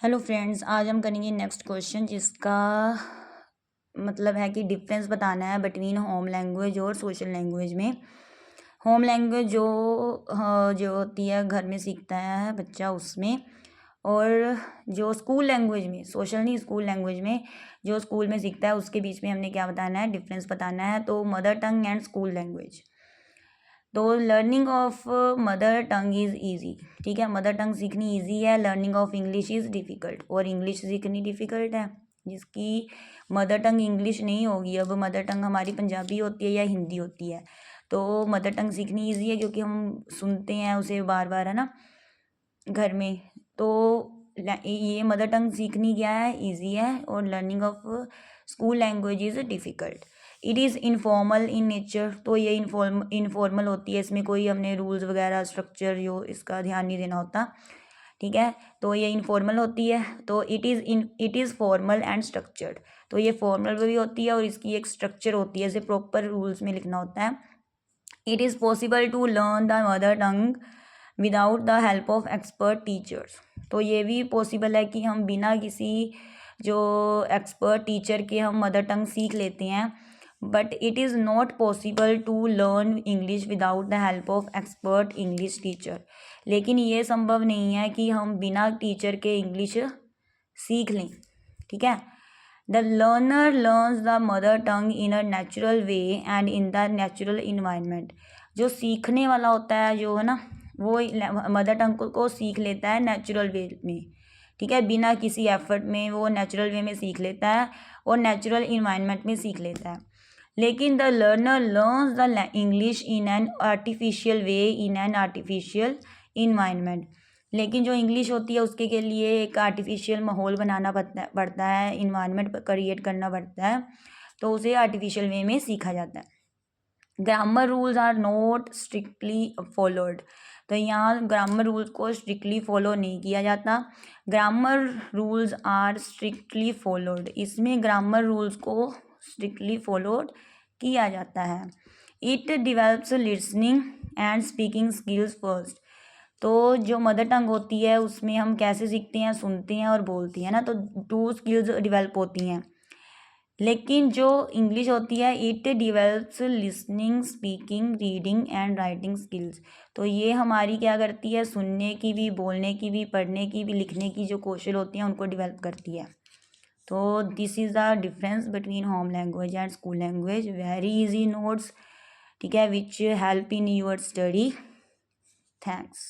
Hello friends, आज हम करेंगे नेक्स्ट क्वेश्चन जिसका मतलब है कि डिफरेंस बताना है बिटवीन होम लैंग्वेज और सोशल लैंग्वेज में। होम लैंग्वेज जो होती है घर में सीखता है बच्चा उसमें, और जो स्कूल लैंग्वेज में, सोशल नहीं स्कूल लैंग्वेज में जो स्कूल में सीखता है उसके बीच में हमने क्या बताना है, डिफरेंस बताना है। तो mother tongue and school language. तो learning of mother tongue is easy, ठीक है, मदर टंग सीखनी ईजी है। Learning of English is difficult, और इंग्लिश सीखनी डिफ़िकल्ट है। जिसकी मदर टंग इंग्लिश नहीं होगी, अब मदर टंग हमारी पंजाबी होती है या हिंदी होती है, तो मदर टंग सीखनी ईजी है क्योंकि हम सुनते हैं उसे बार बार, है ना, घर में। तो ये मदर टंग सीखनी क्या है, ईजी है। और learning of school language is difficult. It is informal in nature, तो ये इनफॉर्मल होती है, इसमें कोई हमने रूल्स वगैरह स्ट्रक्चर जो इसका ध्यान नहीं देना होता, ठीक है। तो ये इनफॉर्मल होती है। तो it is formal and structured, तो ये फॉर्मल भी होती है और इसकी एक स्ट्रक्चर होती है, इसे प्रॉपर रूल्स में लिखना होता है। It is possible to learn the mother tongue without the help of expert teachers, तो ये भी पॉसिबल है कि हम बिना किसी जो एक्सपर्ट टीचर के हम मदर टंग सीख लेते हैं। But it is not possible to learn English without the help of expert English teacher, लेकिन ये संभव नहीं है कि हम बिना टीचर के इंग्लिश सीख लें, ठीक है। The learner learns the mother tongue in a natural way and in the natural environment, जो सीखने वाला होता है जो है ना, वो मदर टंग को सीख लेता है नेचुरल वे में, ठीक है, बिना किसी एफर्ट में वो नेचुरल वे में सीख लेता है और नेचुरल इन्वायरमेंट में सीख लेता है। लेकिन the learner learns the English in an artificial way in an artificial environment, लेकिन जो इंग्लिश होती है उसके के लिए एक आर्टिफिशियल माहौल बनाना पड़ता है, इन्वायरमेंट क्रिएट करना पड़ता है, तो उसे आर्टिफिशियल वे में सीखा जाता है। Grammar rules are not strictly followed, तो यहाँ ग्रामर रूल्स को स्ट्रिक्टली फॉलो नहीं किया जाता। Grammar rules are strictly followed, इसमें ग्रामर रूल्स को स्ट्रिक्टली फॉलोड किया जाता है। It develops listening and speaking skills first, तो जो मदर टंग होती है उसमें हम कैसे सीखते हैं, सुनते हैं और बोलते हैं ना, तो 2 स्किल्स डिवेल्प होती हैं। लेकिन जो इंग्लिश होती है it develops listening, speaking, reading and writing skills, तो ये हमारी क्या करती है, सुनने की भी, बोलने की भी, पढ़ने की भी, लिखने की जो कौशल होती हैं उनको डिवेल्प करती है। तो this is the difference between home language and school language. Very easy notes, ठीक है, which help in your study. Thanks.